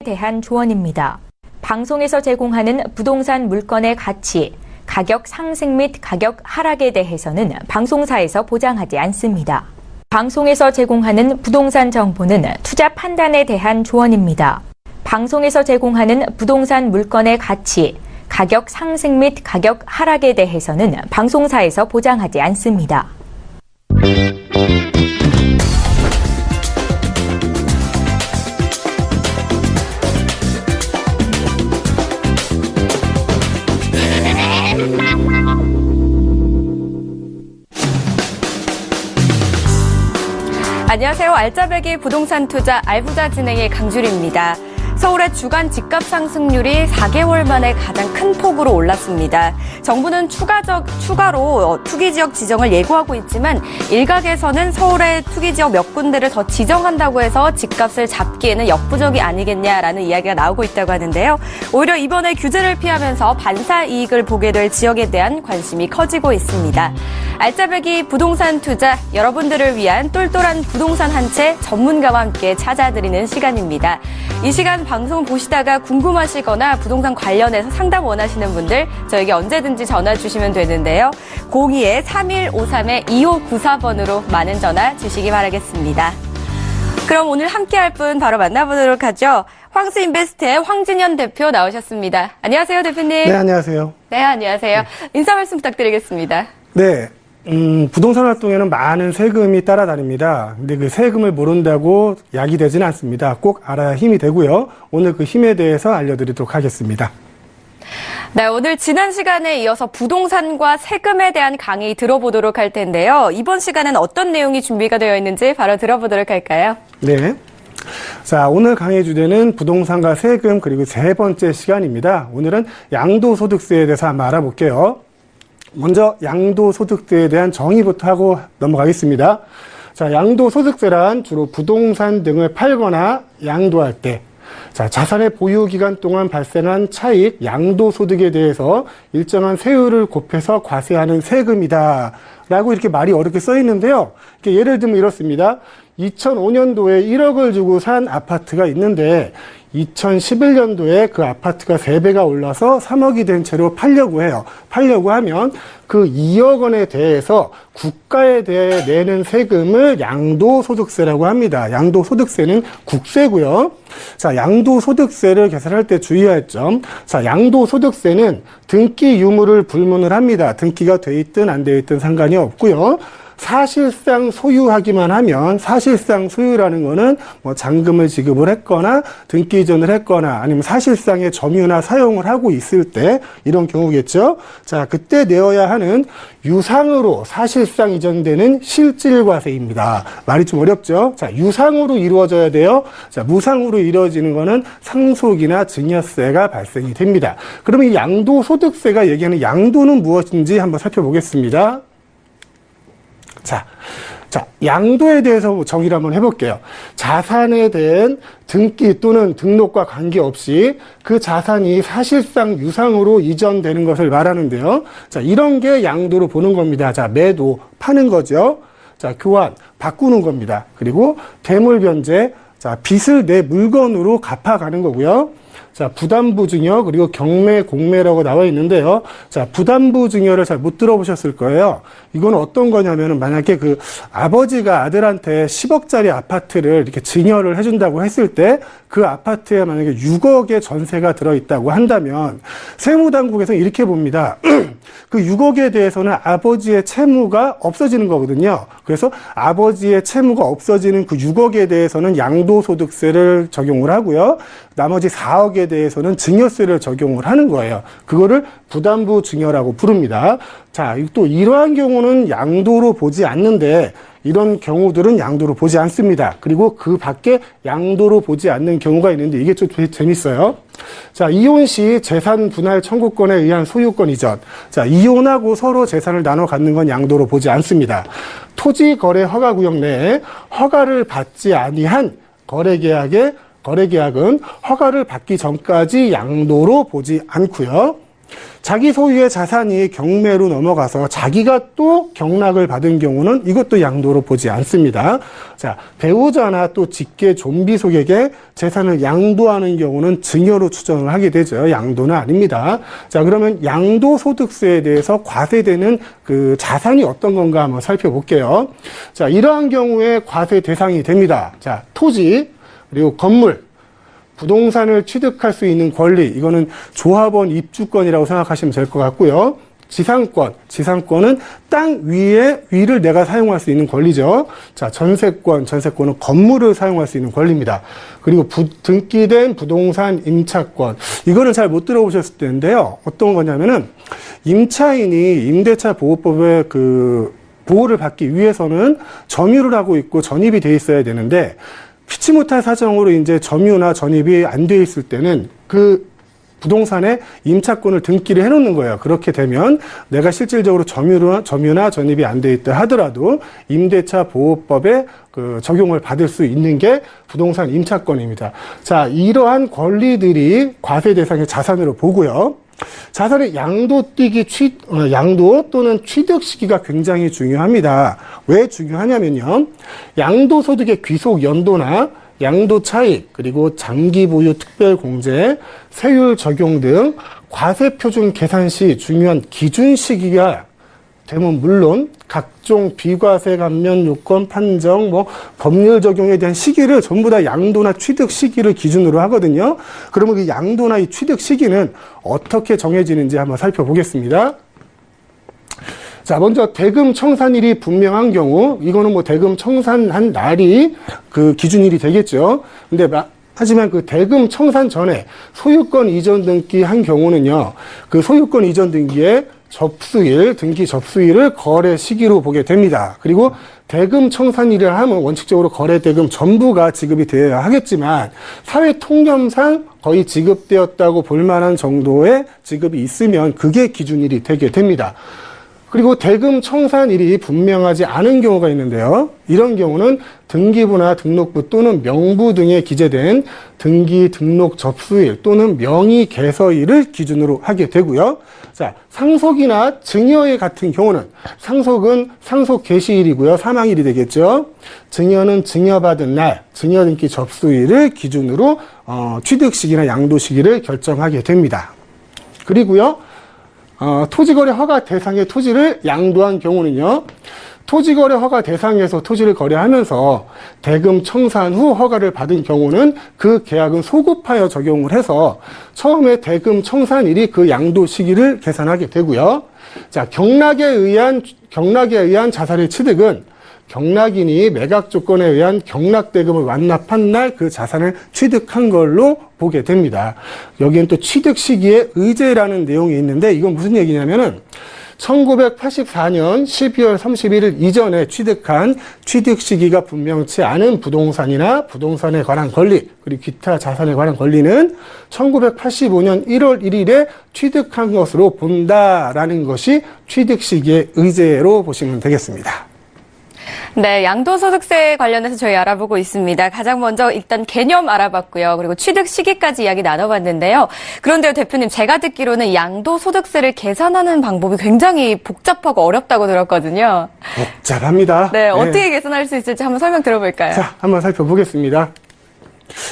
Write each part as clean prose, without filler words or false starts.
대한 조언입니다. 방송에서 제공하는 부동산 물건의 가치, 가격 상승 및 가격 하락에 대해서는 방송사에서 보장하지 않습니다. 방송에서 제공하는 부동산 정보는 투자 판단에 대한 조언입니다. 방송에서 제공하는 부동산 물건의 가치, 가격 상승 및 가격 하락에 대해서는 방송사에서 보장하지 않습니다. 안녕하세요. 알짜배기 부동산 투자 알부자 진행의 강주리입니다. 서울의 주간 집값 상승률이 4개월 만에 가장 큰 폭으로 올랐습니다. 정부는 추가로 투기지역 지정을 예고하고 있지만 일각에서는 서울의 투기지역 몇 군데를 더 지정한다고 해서 집값을 잡기에는 역부족이 아니겠냐라는 이야기가 나오고 있다고 하는데요. 오히려 이번에 규제를 피하면서 반사 이익을 보게 될 지역에 대한 관심이 커지고 있습니다. 알짜배기 부동산 투자, 여러분들을 위한 똘똘한 부동산 한 채 전문가와 함께 찾아드리는 시간입니다. 이 시간 방송 보시다가 궁금하시거나 부동산 관련해서 상담 원하시는 분들 저에게 언제든지 전화 주시면 되는데요. 02-3153-2594번으로 많은 전화 주시기 바라겠습니다. 그럼 오늘 함께할 분 바로 만나보도록 하죠. 황스인베스트의 황진현 대표 나오셨습니다. 안녕하세요, 대표님. 네, 안녕하세요. 네, 안녕하세요. 인사 말씀 부탁드리겠습니다. 네, 부동산 활동에는 많은 세금이 따라다닙니다. 근데 그 세금을 모른다고 약이 되지는 않습니다. 꼭 알아야 힘이 되고요. 오늘 그 힘에 대해서 알려드리도록 하겠습니다. 네, 오늘 지난 시간에 이어서 부동산과 세금에 대한 강의 들어보도록 할 텐데요. 이번 시간은 어떤 내용이 준비가 되어 있는지 바로 들어보도록 할까요? 네. 자, 오늘 강의 주제는 부동산과 세금 그리고 세 번째 시간입니다. 오늘은 양도소득세에 대해서 한번 알아볼게요. 먼저 양도소득세에 대한 정의부터 하고 넘어가겠습니다. 자, 양도소득세란 주로 부동산 등을 팔거나 양도할 때, 자, 자산의 보유 기간 동안 발생한 차익, 양도소득에 대해서 일정한 세율을 곱해서 과세하는 세금이다. 라고 이렇게 말이 어렵게 써 있는데요. 예를 들면 이렇습니다. 2005년도에 1억을 주고 산 아파트가 있는데 2011년도에 그 아파트가 3배가 올라서 3억이 된 채로 팔려고 해요. 팔려고 하면 그 2억 원에 대해서 국가에 대해 내는 세금을 양도소득세라고 합니다. 양도소득세는 국세고요. 자, 양도소득세를 계산할 때 주의할 점. 자, 양도소득세는 등기 유무를 불문을 합니다. 등기가 돼 있든 안 돼 있든 상관이 없고요. 사실상 소유하기만 하면, 사실상 소유라는 거는 뭐 잔금을 지급을 했거나 등기 이전을 했거나 아니면 사실상의 점유나 사용을 하고 있을 때 이런 경우겠죠. 자, 그때 내어야 하는 유상으로 사실상 이전되는 실질과세입니다. 말이 좀 어렵죠. 자, 유상으로 이루어져야 돼요. 자, 무상으로 이루어지는 거는 상속이나 증여세가 발생이 됩니다. 그러면 이 양도소득세가 얘기하는 양도는 무엇인지 한번 살펴보겠습니다. 자, 양도에 대해서 정의를 한번 해볼게요. 자산에 대한 등기 또는 등록과 관계없이 그 자산이 사실상 유상으로 이전되는 것을 말하는데요. 자, 이런 게 양도로 보는 겁니다. 자, 매도, 파는 거죠. 자, 교환, 바꾸는 겁니다. 그리고 대물 변제, 자, 빚을 내 물건으로 갚아가는 거고요. 자, 부담부 증여 그리고 경매 공매라고 나와 있는데요. 자, 부담부 증여를 잘 못 들어보셨을 거예요. 이건 어떤 거냐면은 만약에 그 아버지가 아들한테 10억짜리 아파트를 이렇게 증여를 해준다고 했을 때 그 아파트에 만약에 6억의 전세가 들어있다고 한다면 세무당국에서는 이렇게 봅니다. 그 6억에 대해서는 아버지의 채무가 없어지는 거거든요. 그래서 아버지의 채무가 없어지는 그 6억에 대해서는 양도소득세를 적용을 하고요. 나머지 4억에 대해서는 증여세를 적용을 하는 거예요. 그거를 부담부 증여라고 부릅니다. 자, 또 이러한 경우는 양도로 보지 않는데 이런 경우들은 양도로 보지 않습니다. 그리고 그 밖에 양도로 보지 않는 경우가 있는데 이게 좀 재밌어요. 자, 이혼 시 재산 분할 청구권에 의한 소유권 이전. 자, 이혼하고 서로 재산을 나눠 갖는 건 양도로 보지 않습니다. 토지 거래 허가 구역 내에 허가를 받지 아니한 거래계약은 허가를 받기 전까지 양도로 보지 않고요. 자기 소유의 자산이 경매로 넘어가서 자기가 또 경락을 받은 경우는 이것도 양도로 보지 않습니다. 자, 배우자나 또 직계 존비속에게 재산을 양도하는 경우는 증여로 추정을 하게 되죠. 양도는 아닙니다. 자, 그러면 양도소득세에 대해서 과세되는 그 자산이 어떤 건가 한번 살펴볼게요. 자, 이러한 경우에 과세 대상이 됩니다. 자, 토지, 그리고 건물, 부동산을 취득할 수 있는 권리, 이거는 조합원 입주권이라고 생각하시면 될 것 같고요. 지상권은 땅 위를 내가 사용할 수 있는 권리죠. 자, 전세권은 건물을 사용할 수 있는 권리입니다. 그리고 등기된 부동산 임차권, 이거는 잘 못 들어보셨을 텐데요. 어떤 거냐면은 임차인이 임대차 보호법의 그 보호를 받기 위해서는 점유를 하고 있고 전입이 돼 있어야 되는데, 피치 못할 사정으로 이제 점유나 전입이 안 돼 있을 때는 그 부동산에 임차권을 등기를 해놓는 거예요. 그렇게 되면 내가 실질적으로 점유나 전입이 안 돼 있다 하더라도 임대차 보호법에 그 적용을 받을 수 있는 게 부동산 임차권입니다. 자, 이러한 권리들이 과세 대상의 자산으로 보고요. 자산의 양도 또는 취득 시기가 굉장히 중요합니다. 왜 중요하냐면요. 양도소득의 귀속 연도나 양도 차익, 그리고 장기 보유 특별 공제, 세율 적용 등 과세 표준 계산 시 중요한 기준 시기가 되면 물론 각종 비과세 감면 요건 판정, 법률 적용에 대한 시기를 전부 다 양도나 취득 시기를 기준으로 하거든요. 그러면 그 양도나 이 취득 시기는 어떻게 정해지는지 한번 살펴보겠습니다. 자, 먼저 대금 청산일이 분명한 경우, 이거는 대금 청산한 날이 그 기준일이 되겠죠. 근데 하지만 그 대금 청산 전에 소유권 이전 등기 한 경우는요, 그 소유권 이전 등기의 등기 접수일을 거래 시기로 보게 됩니다. 그리고 대금 청산일을 하면 원칙적으로 거래 대금 전부가 지급이 되어야 하겠지만 사회 통념상 거의 지급되었다고 볼 만한 정도의 지급이 있으면 그게 기준일이 되게 됩니다. 그리고 대금 청산일이 분명하지 않은 경우가 있는데요. 이런 경우는 등기부나 등록부 또는 명부 등에 기재된 등기 등록 접수일 또는 명의 개서일을 기준으로 하게 되고요. 자, 상속이나 증여일 같은 경우는 상속은 상속 개시일이고요. 사망일이 되겠죠. 증여는 증여받은 날, 증여 등기 접수일을 기준으로 취득 시기나 양도 시기를 결정하게 됩니다. 그리고요. 토지거래 허가 대상의 토지를 양도한 경우는요, 토지거래 허가 대상에서 토지를 거래하면서 대금 청산 후 허가를 받은 경우는 그 계약은 소급하여 적용을 해서 처음에 대금 청산일이 그 양도 시기를 계산하게 되고요. 자, 경락에 의한 자산의 취득은 경락인이 매각 조건에 의한 경락대금을 완납한 날 그 자산을 취득한 걸로 보게 됩니다. 여기엔 또 취득 시기에 의제라는 내용이 있는데 이건 무슨 얘기냐면은 1984년 12월 31일 이전에 취득한 취득 시기가 분명치 않은 부동산이나 부동산에 관한 권리, 그리고 기타 자산에 관한 권리는 1985년 1월 1일에 취득한 것으로 본다라는 것이 취득 시기의 의제로 보시면 되겠습니다. 네, 양도소득세 관련해서 저희 알아보고 있습니다. 가장 먼저 일단 개념 알아봤고요. 그리고 취득 시기까지 이야기 나눠봤는데요. 그런데요, 대표님, 제가 듣기로는 양도소득세를 계산하는 방법이 굉장히 복잡하고 어렵다고 들었거든요. 복잡합니다. 네, 어떻게 계산할 수 있을지 한번 설명 들어볼까요? 자, 한번 살펴보겠습니다.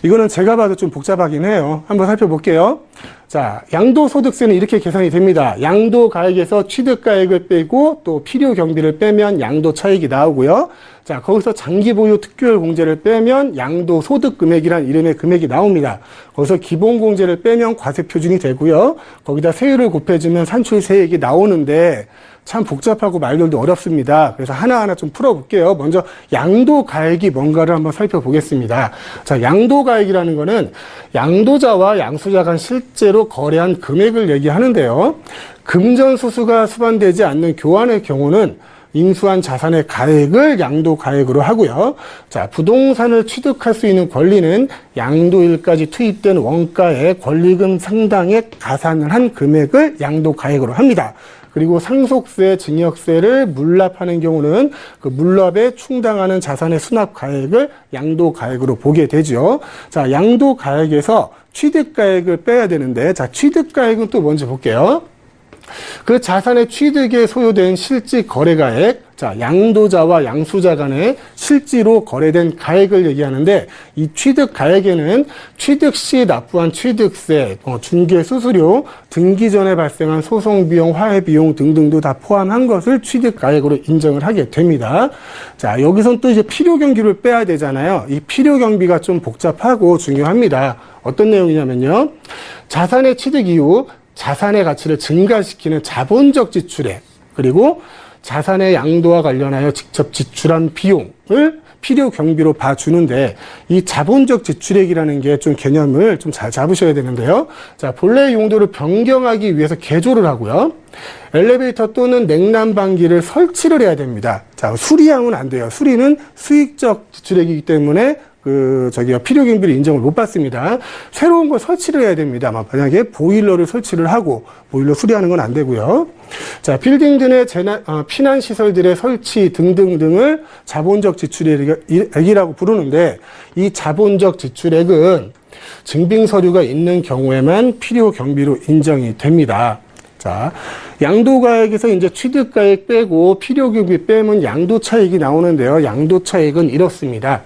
이거는 제가 봐도 좀 복잡하긴 해요. 한번 살펴볼게요. 자, 양도소득세는 이렇게 계산이 됩니다. 양도가액에서 취득가액을 빼고 또 필요경비를 빼면 양도차익이 나오고요. 자, 거기서 장기보유 특별 공제를 빼면 양도소득금액이란 이름의 금액이 나옵니다. 거기서 기본공제를 빼면 과세표준이 되고요. 거기다 세율을 곱해주면 산출세액이 나오는데 참 복잡하고 말들도 어렵습니다. 그래서 하나하나 좀 풀어볼게요. 먼저 양도가액이 뭔가를 한번 살펴보겠습니다. 자, 양도가액이라는 거는 양도자와 양수자 간 실제로 거래한 금액을 얘기하는데요. 금전수수가 수반되지 않는 교환의 경우는 인수한 자산의 가액을 양도가액으로 하고요. 자, 부동산을 취득할 수 있는 권리는 양도일까지 투입된 원가의 권리금 상당액 가산을 한 금액을 양도가액으로 합니다. 그리고 상속세, 증여세를 물납하는 경우는 그 물납에 충당하는 자산의 수납가액을 양도가액으로 보게 되죠. 자, 양도가액에서 취득가액을 빼야 되는데, 자, 취득가액은 또 뭔지 볼게요. 그 자산의 취득에 소요된 실질 거래가액, 자, 양도자와 양수자 간에 실제로 거래된 가액을 얘기하는데, 이 취득가액에는 취득 시 납부한 취득세, 중개 수수료, 등기 전에 발생한 소송비용, 화해비용 등등도 다 포함한 것을 취득가액으로 인정을 하게 됩니다. 자, 여기선 또 이제 필요경비를 빼야 되잖아요. 이 필요경비가 좀 복잡하고 중요합니다. 어떤 내용이냐면요. 자산의 취득 이후 자산의 가치를 증가시키는 자본적 지출액, 그리고 자산의 양도와 관련하여 직접 지출한 비용을 필요 경비로 봐주는데, 이 자본적 지출액이라는 게 좀 개념을 좀 잘 잡으셔야 되는데요. 자, 본래 용도를 변경하기 위해서 개조를 하고요. 엘리베이터 또는 냉난방기를 설치를 해야 됩니다. 자, 수리하면 안 돼요. 수리는 수익적 지출액이기 때문에 필요 경비를 인정을 못 받습니다. 새로운 걸 설치를 해야 됩니다. 만약에 보일러를 설치를 하고 보일러 수리하는 건 안 되고요. 자, 빌딩 등의 피난 시설들의 설치 등등등을 자본적 지출액이라고 부르는데, 이 자본적 지출액은 증빙 서류가 있는 경우에만 필요 경비로 인정이 됩니다. 자, 양도가액에서 이제 취득가액 빼고 필요 경비 빼면 양도 차익이 나오는데요. 양도 차익은 이렇습니다.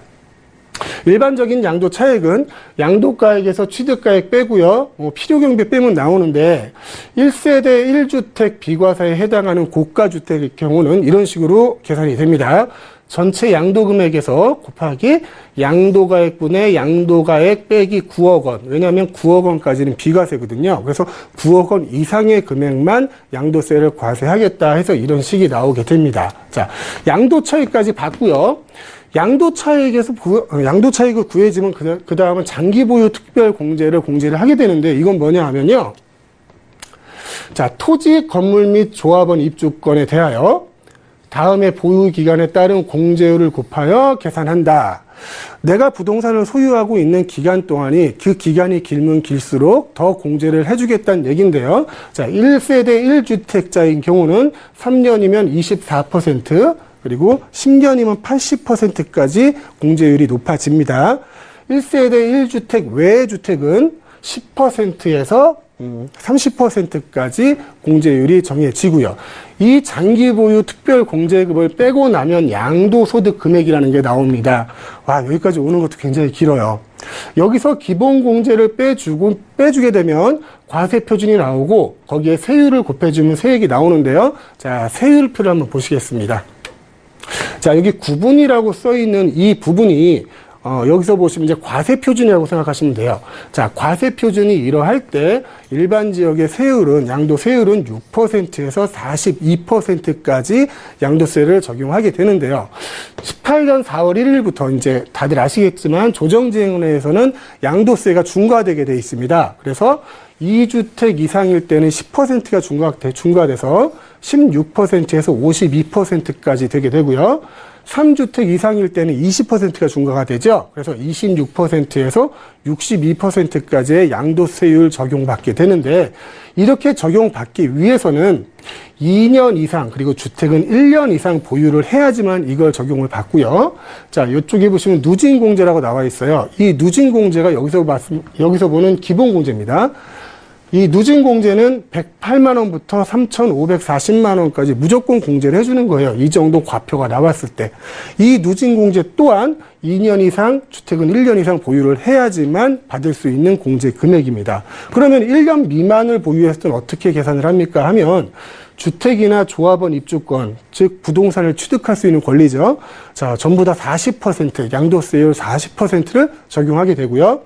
일반적인 양도 차익은 양도가액에서 취득가액 빼고요, 필요경비 빼면 나오는데, 1세대 1주택 비과세에 해당하는 고가주택의 경우는 이런 식으로 계산이 됩니다. 전체 양도금액에서 곱하기 양도가액분의 양도가액 빼기 9억 원. 왜냐하면 9억 원까지는 비과세거든요. 그래서 9억 원 이상의 금액만 양도세를 과세하겠다 해서 이런 식이 나오게 됩니다. 자, 양도차익까지 봤고요. 양도차익을 구해지면 그 다음은 장기보유 특별공제를 공제를 하게 되는데, 이건 뭐냐 하면요. 자, 토지, 건물 및 조합원 입주권에 대하여 다음의 보유기간에 따른 공제율을 곱하여 계산한다. 내가 부동산을 소유하고 있는 기간 동안이 그 기간이 길면 길수록 더 공제를 해주겠다는 얘기인데요. 자, 1세대 1주택자인 경우는 3년이면 24%, 그리고 10년이면 80%까지 공제율이 높아집니다. 1세대 1주택 외의 주택은 10%에서 30%까지 공제율이 정해지고요. 이 장기보유 특별공제금을 빼고 나면 양도소득 금액이라는 게 나옵니다. 와, 여기까지 오는 것도 굉장히 길어요. 여기서 기본공제를 빼주게 되면 과세표준이 나오고, 거기에 세율을 곱해주면 세액이 나오는데요. 자, 세율표를 한번 보시겠습니다. 자, 여기 구분이라고 써있는 이 부분이 여기서 보시면 이제 과세표준이라고 생각하시면 돼요. 자, 과세표준이 이러할 때 일반 지역의 세율은, 양도세율은 6%에서 42%까지 양도세를 적용하게 되는데요. 18년 4월 1일부터 이제 다들 아시겠지만 조정지행원회에서는 양도세가 중과되게 돼 있습니다. 그래서 2주택 이상일 때는 10%가 중과돼서 16%에서 52%까지 되게 되고요. 3주택 이상일 때는 20%가 중과가 되죠. 그래서 26%에서 62%까지의 양도세율 적용받게 되는데, 이렇게 적용받기 위해서는 2년 이상, 그리고 주택은 1년 이상 보유를 해야지만 이걸 적용을 받고요. 자, 이쪽에 보시면 누진공제라고 나와 있어요. 이 누진공제가 여기서 보는 기본공제입니다. 이 누진공제는 108만 원부터 3,540만 원까지 무조건 공제를 해주는 거예요. 이 정도 과표가 나왔을 때. 이 누진공제 또한 2년 이상, 주택은 1년 이상 보유를 해야지만 받을 수 있는 공제 금액입니다. 그러면 1년 미만을 보유했을 때는 어떻게 계산을 합니까? 하면 주택이나 조합원 입주권, 즉 부동산을 취득할 수 있는 권리죠. 자, 전부 다 40%, 양도세율 40%를 적용하게 되고요.